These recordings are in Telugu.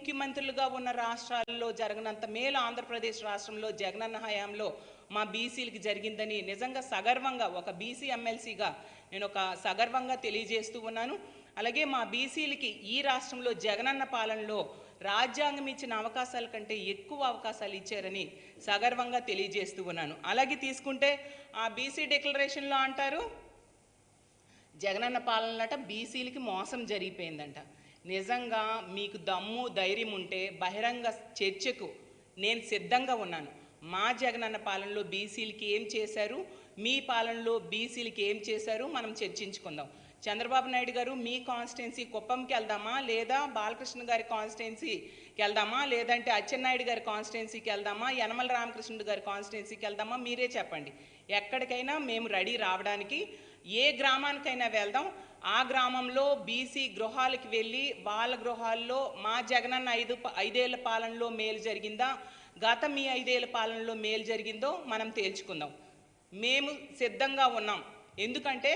ముఖ్యమంత్రులుగా ఉన్న రాష్ట్రాల్లో జరగనంత మేలు ఆంధ్రప్రదేశ్ రాష్ట్రంలో జగనన్న హయాంలో మా బీసీలకి జరిగిందని నిజంగా సగర్వంగా ఒక బీసీ ఎమ్మెల్సీగా నేను ఒక సగర్వంగా తెలియజేస్తూ ఉన్నాను. అలాగే మా బీసీలకి ఈ రాష్ట్రంలో జగనన్న పాలనలో రాజ్యాంగం ఇచ్చిన అవకాశాల కంటే ఎక్కువ అవకాశాలు ఇచ్చారని సగర్వంగా తెలియజేస్తూ ఉన్నాను. అలాగే తీసుకుంటే ఆ బీసీ డిక్లరేషన్లో అంటారు జగనన్న పాలనట బీసీలకి మోసం జరిగిపోయిందంట. నిజంగా మీకు దమ్ము ధైర్యం ఉంటే బహిరంగ చర్చకు నేను సిద్ధంగా ఉన్నాను. మా జగనన్న పాలనలో బీసీలకి ఏం చేశారు, మీ పాలనలో బీసీలకి ఏం చేశారు మనం చర్చించుకుందాం. చంద్రబాబు నాయుడు గారు మీ కాన్స్టిట్యున్సీ కుప్పంకి వెళ్దామా, లేదా బాలకృష్ణ గారి కాన్స్టిట్యున్సీకి వెళ్దామా, లేదంటే అచ్చెన్నాయుడు గారి కాన్స్టిట్యున్సీకి వెళ్దామా, యనమల రామకృష్ణుడు గారి కాన్స్టిట్యున్సీకి వెళ్దామా, మీరే చెప్పండి. ఎక్కడికైనా మేము రెడీ రావడానికి. ఏ గ్రామానికైనా వెళ్దాం. ఆ గ్రామంలో బీసీ గృహాలకు వెళ్ళి వాళ్ళ గృహాల్లో మా జగనన్న ఐదేళ్ల పాలనలో మేలు జరిగిందా, గత మీ 5 ఏళ్ల పాలనలో మేలు జరిగిందో మనం తేల్చుకుందాం. మేము సిద్ధంగా ఉన్నాం. ఎందుకంటే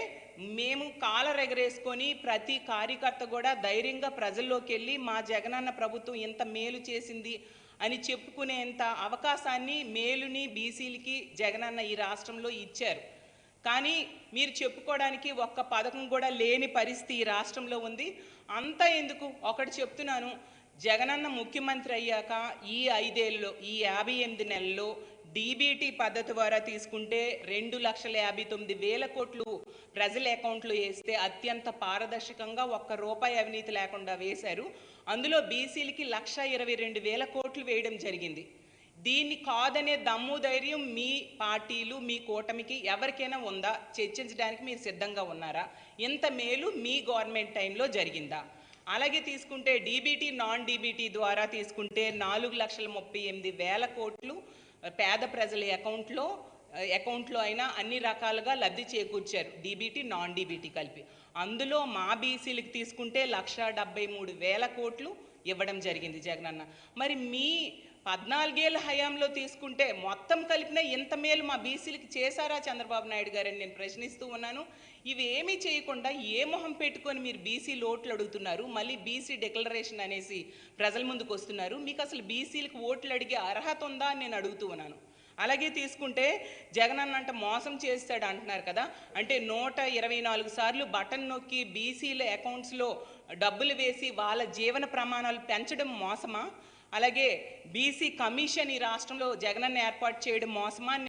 మేము కాలర్ ఎగరేసుకొని ప్రతి కార్యకర్త కూడా ధైర్యంగా ప్రజల్లోకి వెళ్ళి మా జగనన్న ప్రభుత్వం ఇంత మేలు చేసింది అని చెప్పుకునేంత అవకాశాన్ని, మేలుని బీసీలకి జగనన్న ఈ రాష్ట్రంలో ఇచ్చారు. కానీ మీరు చెప్పుకోవడానికి ఒక్క పథకం కూడా లేని పరిస్థితి ఈ రాష్ట్రంలో ఉంది. అంతా ఎందుకు, ఒకటి చెప్తున్నాను. జగనన్న ముఖ్యమంత్రి అయ్యాక ఈ 5 ఏళ్ళలో, ఈ 58 నెలల్లో డీబీటీ పద్ధతి ద్వారా తీసుకుంటే 2,59,000 కోట్లు ప్రజల అకౌంట్లో వేస్తే అత్యంత పారదర్శకంగా ఒక్క రూపాయి అవినీతి లేకుండా వేశారు. అందులో బీసీలకి 1,22,000 కోట్లు వేయడం జరిగింది. దీన్ని కాదనే దమ్ము ధైర్యం మీ పార్టీలు, మీ కూటమికి ఎవరికైనా ఉందా? చర్చించడానికి మీరు సిద్ధంగా ఉన్నారా? ఇంత మేలు మీ గవర్నమెంట్ టైంలో జరిగిందా? అలాగే తీసుకుంటే డీబీటీ, నాన్ డీబీటీ ద్వారా తీసుకుంటే 4,38,000 కోట్లు పేద ప్రజల అకౌంట్లో అయినా అన్ని రకాలుగా లబ్ధి చేకూర్చారు, డీబీటీ నాన్ డీబీటీ కలిపి. అందులో మా బీసీలకు తీసుకుంటే 1,73,000 కోట్లు ఇవ్వడం జరిగింది జగనన్న. మరి మీ 14 ఏళ్ళ హయాంలో తీసుకుంటే మొత్తం కలిపిన ఇంత మేలు మా బీసీలకి చేశారా చంద్రబాబు నాయుడు గారని నేను ప్రశ్నిస్తూ ఉన్నాను. ఇవి ఏమీ చేయకుండా ఏ మొహం పెట్టుకొని మీరు బీసీ ఓట్లు అడుగుతున్నారు? మళ్ళీ బీసీ డిక్లరేషన్ అనేసి ప్రజల ముందుకు వస్తున్నారు. మీకు అసలు బీసీలకు ఓట్లు అడిగే అర్హత ఉందా అని నేను అడుగుతూ ఉన్నాను. అలాగే తీసుకుంటే జగనన్న అంటే మోసం చేస్తాడు అంటున్నారు కదా. అంటే 124 సార్లు బటన్ నొక్కి బీసీల అకౌంట్స్లో డబ్బులు వేసి వాళ్ళ జీవన ప్రమాణాలు పెంచడం మోసమా? అలాగే బీసీ కమిషన్ ఈ రాష్ట్రంలో జగనన్న ఏర్పాటు చేయడం మోసమా?